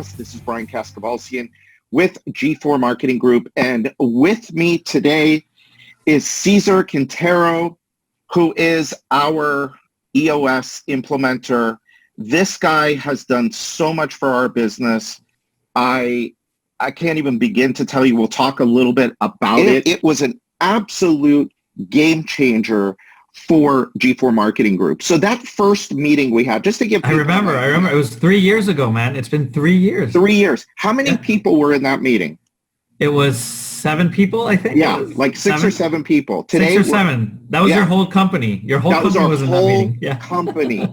podcast. This is Brian Castabalsian with G4 Marketing Group. And with me today is Cesar Quintero, who is our EOS implementer. This guy has done so much for our business. I can't even begin to tell you. We'll talk a little bit about it. It was an absolute game changer for G4 Marketing Group. So that first meeting we had, just to give people... I remember. It was 3 years ago, man. It's been 3 years. 3 years. How many people were in that meeting? It was 7 people, I think. Yeah, like six or seven people. Today, 6 or 7. That was your whole company. Your whole company was in that meeting. Yeah. Company.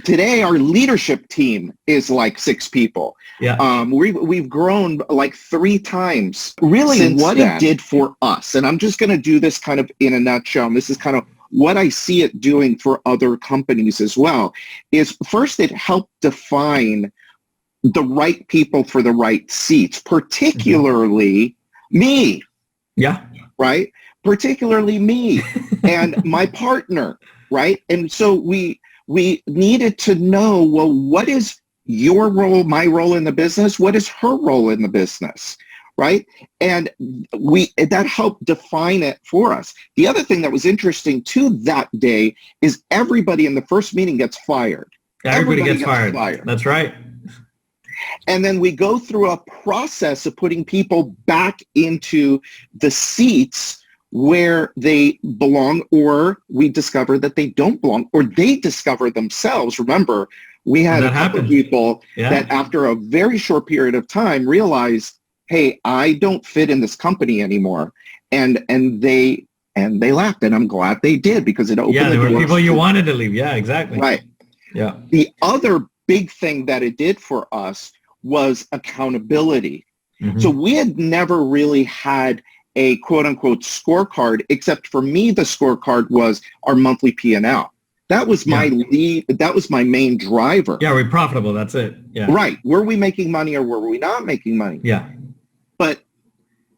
Today, our leadership team is like 6 people. Yeah. We've grown like 3 times. Really, what it did for us, and I'm just going to do this kind of in a nutshell, and this is kind of what I see it doing for other companies as well, is first it helped define the right people for the right seats, particularly me. Yeah. Right? Particularly me and my partner, right? And so we needed to know, well, what is your role, my role in the business? What is her role in the business? Right? And that helped define it for us. The other thing that was interesting too that day is everybody in the first meeting gets fired. Everybody gets fired. That's right. And then we go through a process of putting people back into the seats where they belong, or we discover that they don't belong, or they discover themselves. Remember, we had a couple of people that after a very short period of time realized, hey, I don't fit in this company anymore. And they left, and I'm glad they did, because it opened the door. Yeah, there were people you wanted to leave. Yeah, exactly. Right. Yeah. The other big thing that it did for us was accountability. Mm-hmm. So we had never really had a quote unquote scorecard, except for me, the scorecard was our monthly P&L. That was my lead. That was my main driver. Yeah, we're profitable. That's it. Yeah. Right. Were we making money or were we not making money? Yeah. But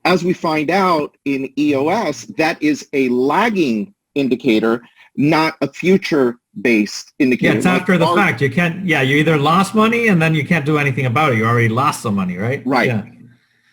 as we find out in EOS, that is a lagging indicator, not a future-based indicator. Yeah, it's after the fact. You can't, you either lost money and then you can't do anything about it. You already lost some money, right? Right. Yeah.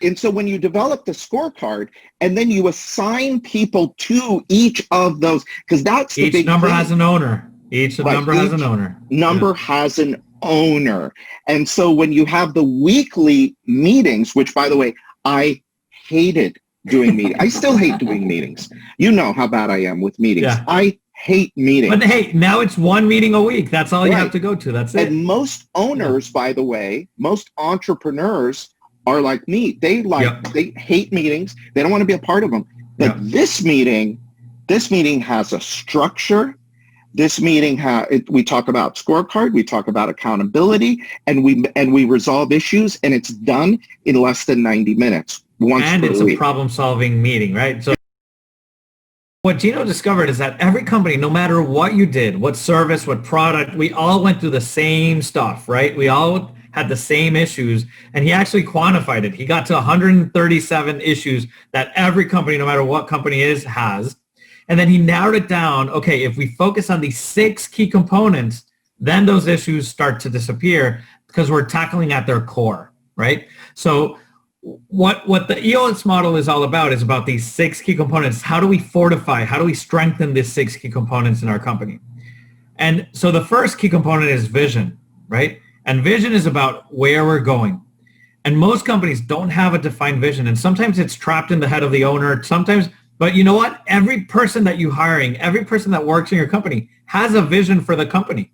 And so when you develop the scorecard and then you assign people to each of those, because that's the big thing. Each number has an owner. Each number has an owner. Number has an owner. And so when you have the weekly meetings, which by the way, I hated doing meetings. I still hate doing meetings. You know how bad I am with meetings. Yeah. I hate meetings. But hey, now it's 1 meeting a week. That's all you have to go to. That's it. And most owners, by the way, most entrepreneurs are like me. They hate meetings. They don't want to be a part of them. But this meeting has a structure. This meeting we talk about scorecard, we talk about accountability, and we resolve issues, and it's done in less than 90 minutes. And it's a problem-solving meeting, right? So what Gino discovered is that every company, no matter what you did, what service, what product, we all went through the same stuff, right? We all had the same issues, and he actually quantified it. He got to 137 issues that every company, no matter what company has. And then he narrowed it down. Okay, if we focus on these 6 key components, then those issues start to disappear because we're tackling at their core, right? So what the EOS model is all about is about these 6 key components. How do we fortify? How do we strengthen these 6 key components in our company? And so the first key component is vision, right? And vision is about where we're going. And most companies don't have a defined vision. And sometimes it's trapped in the head of the owner. But you know what? Every person that you're hiring, every person that works in your company has a vision for the company.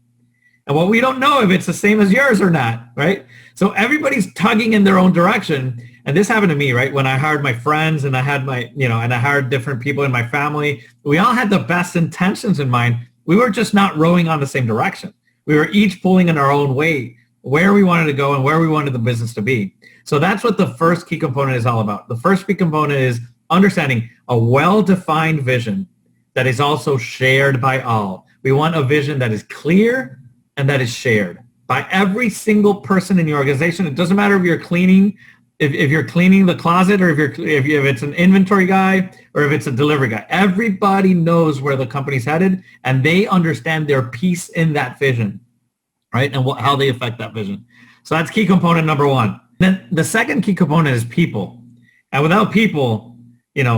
And what we don't know if it's the same as yours or not, right? So everybody's tugging in their own direction. And this happened to me, right? When I hired my friends and I had and I hired different people in my family, we all had the best intentions in mind. We were just not rowing on the same direction. We were each pulling in our own way, where we wanted to go and where we wanted the business to be. So that's what the first key component is all about. The first key component is understanding a well-defined vision that is also shared by all. We want a vision that is clear and that is shared by every single person in the organization. It doesn't matter if you're cleaning, if you're cleaning the closet, or if it's an inventory guy, or if it's a delivery guy. Everybody knows where the company's headed, and they understand their piece in that vision, right? And how they affect that vision. So that's key component number one. Then the second key component is people. And without people,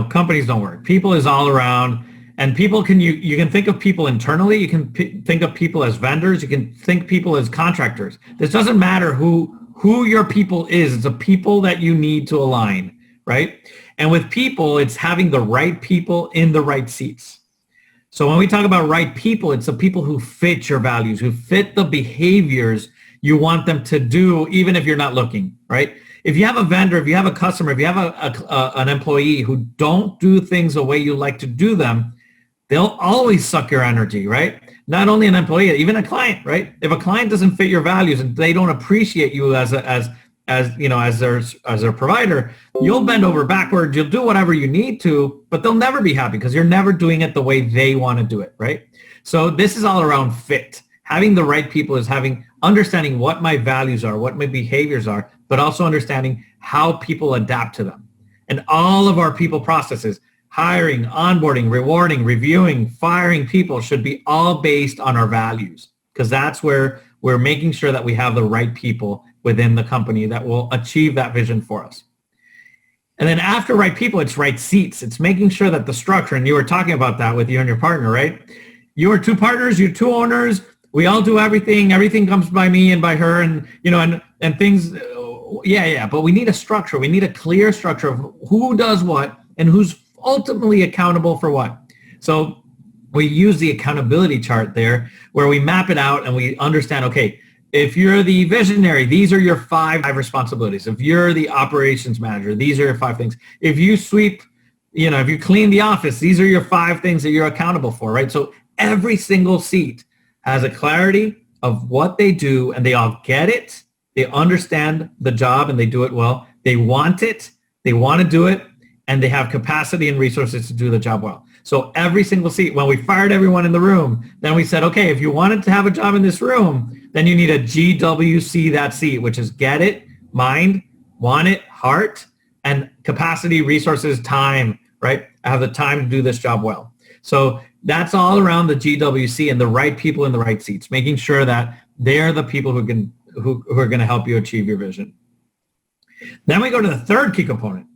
companies don't work. People is all around, and people you can think of people internally. You can think of people as vendors. You can think people as contractors. This doesn't matter who your people is. It's the people that you need to align, right? And with people, it's having the right people in the right seats. So when we talk about right people, it's the people who fit your values, who fit the behaviors you want them to do, even if you're not looking, right? If you have a vendor, if you have a customer, if you have an employee who don't do things the way you like to do them, they'll always suck your energy, right? Not only an employee, even a client, right? If a client doesn't fit your values and they don't appreciate you as their provider, you'll bend over backwards, you'll do whatever you need to, but they'll never be happy because you're never doing it the way they want to do it, right? So this is all around fit. Having the right people is understanding what my values are, what my behaviors are, but also understanding how people adapt to them. And all of our people processes, hiring, onboarding, rewarding, reviewing, firing people should be all based on our values, because that's where we're making sure that we have the right people within the company that will achieve that vision for us. And then after right people, it's right seats. It's making sure that the structure, and you were talking about that with you and your partner, right? You are two partners, you're two owners. We all do everything. Everything comes by me and by her, and and things. Yeah. But we need a structure. We need a clear structure of who does what and who's ultimately accountable for what. So we use the accountability chart there, where we map it out and we understand. Okay, if you're the visionary, these are your five responsibilities. If you're the operations manager, these are your 5 things. If you sweep, if you clean the office, these are your 5 things that you're accountable for, right? So every single seat has a clarity of what they do, and they all get it. They understand the job and they do it well. They want it. They want to do it, and they have capacity and resources to do the job well. So every single seat, when we fired everyone in the room, then we said, okay, if you wanted to have a job in this room, then you need a GWC that seat, which is get it, mind, want it, heart, and capacity, resources, time, right? I have the time to do this job well. So that's all around the GWC and the right people in the right seats, making sure that they're the people who are going to help you achieve your vision. Then we go to the third key component.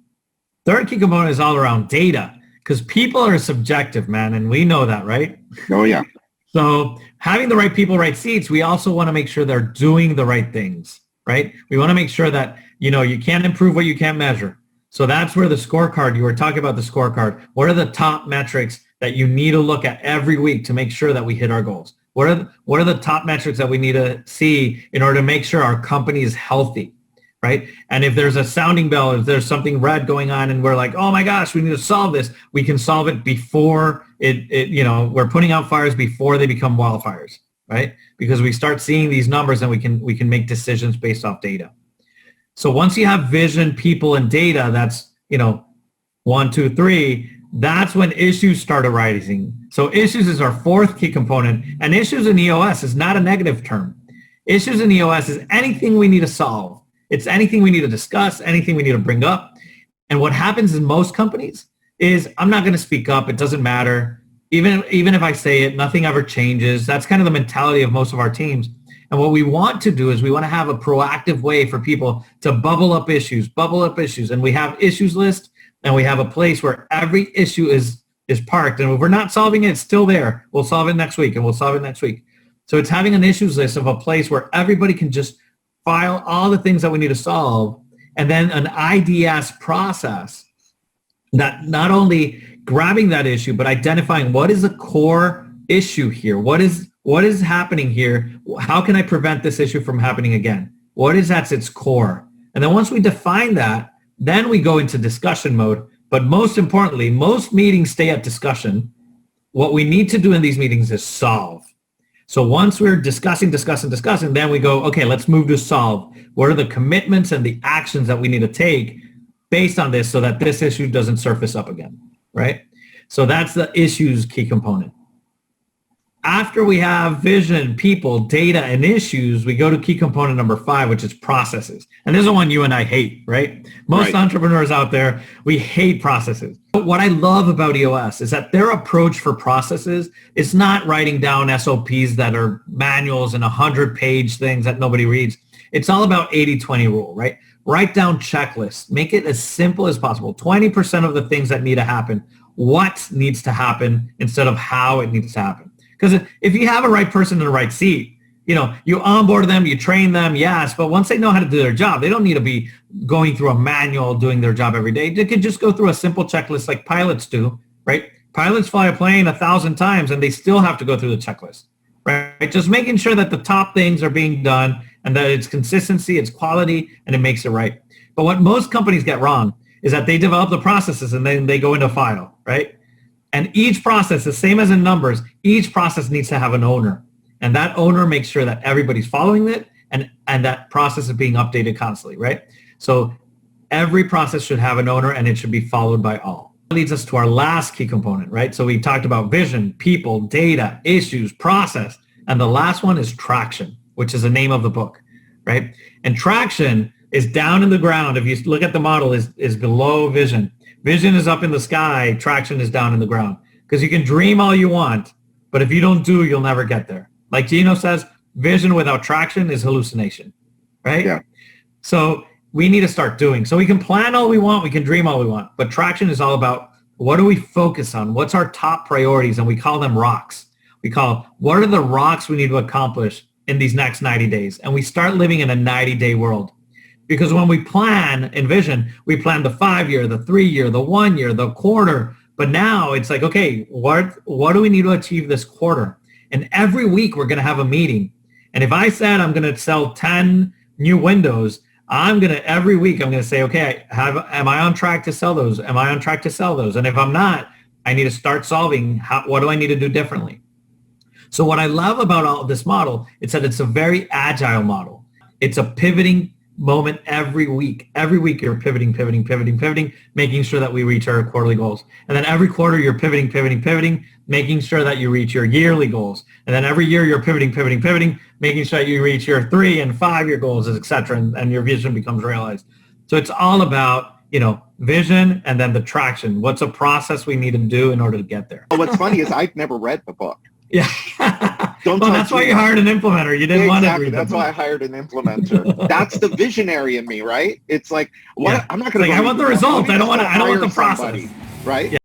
Third key component is all around data, because people are subjective, man, and we know that, right? Oh, yeah. So having the right people, right seats, we also want to make sure they're doing the right things, right? We want to make sure that, you can't improve what you can't measure. So that's where the scorecard, you were talking about the scorecard. What are the top metrics that you need to look at every week to make sure that we hit our goals? What are the top metrics that we need to see in order to make sure our company is healthy, right? And if there's a sounding bell, if there's something red going on and we're like, oh my gosh, we need to solve this, we can solve it before we're putting out fires before they become wildfires, right? Because we start seeing these numbers and we can make decisions based off data. So once you have vision, people, and data, that's, 1, 2, 3, that's when issues start arising. So issues is our fourth key component, and issues in EOS is not a negative term. Issues in EOS is anything we need to solve. It's anything we need to discuss, anything we need to bring up. And what happens in most companies is I'm not going to speak up. It doesn't matter. Even if I say it, nothing ever changes. That's kind of the mentality of most of our teams. And what we want to do is we want to have a proactive way for people to bubble up issues. And we have issues list, and we have a place where every issue is parked. And if we're not solving it, it's still there. We'll solve it next week, and we'll solve it next week. So it's having an issues list of a place where everybody can just file all the things that we need to solve, and then an IDS process that not only grabbing that issue, but identifying what is the core issue here. What is happening here? How can I prevent this issue from happening again? What is at its core? And then once we define that, then we go into discussion mode. But most importantly, most meetings stay at discussion. What we need to do in these meetings is solve. So once we're discussing, then we go, okay, let's move to solve. What are the commitments and the actions that we need to take based on this so that this issue doesn't surface up again, right? So that's the issues key component. After we have vision, people, data, and issues, we go to key component number 5, which is processes. And this is the one you and I hate, right? Most entrepreneurs out there, we hate processes. But what I love about EOS is that their approach for processes is not writing down SOPs that are manuals and 100-page things that nobody reads. It's all about 80-20 rule, right? Write down checklists. Make it as simple as possible. 20% of the things that need to happen, what needs to happen instead of how it needs to happen. Because if you have a right person in the right seat, you onboard them, you train them, yes, but once they know how to do their job, they don't need to be going through a manual doing their job every day. They can just go through a simple checklist like pilots do, right? Pilots fly a plane 1,000 times and they still have to go through the checklist, right? Just making sure that the top things are being done and that it's consistency, it's quality, and it makes it right. But what most companies get wrong is that they develop the processes and then they go into file, right? And each process, the same as in numbers, each process needs to have an owner. And that owner makes sure that everybody's following it and that process is being updated constantly, right? So every process should have an owner and it should be followed by all. That leads us to our last key component, right? So we talked about vision, people, data, issues, process, and the last one is traction, which is the name of the book, right? And traction is down in the ground. If you look at the model, is below vision. Vision is up in the sky, traction is down in the ground. Because you can dream all you want, but if you don't do, you'll never get there. Like Gino says, vision without traction is hallucination, right? Yeah. So we need to start doing. So we can plan all we want, we can dream all we want, but traction is all about what do we focus on? What's our top priorities? And we call them rocks. We call, what are the rocks we need to accomplish in these next 90 days? And we start living in a 90-day world. Because when we plan in vision, we plan the 5-year, the 3-year, the 1 year, the quarter. But now it's like, okay, what do we need to achieve this quarter? And every week we're going to have a meeting. And if I said I'm going to sell 10 new windows, every week I'm going to say, okay, am I on track to sell those? Am I on track to sell those? And if I'm not, I need to start solving what do I need to do differently? So what I love about all of this model is that it's a very agile model. It's a pivoting moment every week. Every week you're pivoting, making sure that we reach our quarterly goals. And then every quarter you're pivoting, making sure that you reach your yearly goals. And then every year you're pivoting, making sure that you reach your 3 and 5 year goals, etc. And your vision becomes realized. So it's all about, vision and then the traction. What's a process we need to do in order to get there? What's funny is I've never read the book. Yeah. Well, that's why you hired an implementer. You didn't want to read That's why I hired an implementer. That's the visionary in me, right? It's like, what? Yeah. I'm not going to. I want the results. I don't want the process. Right? Yeah.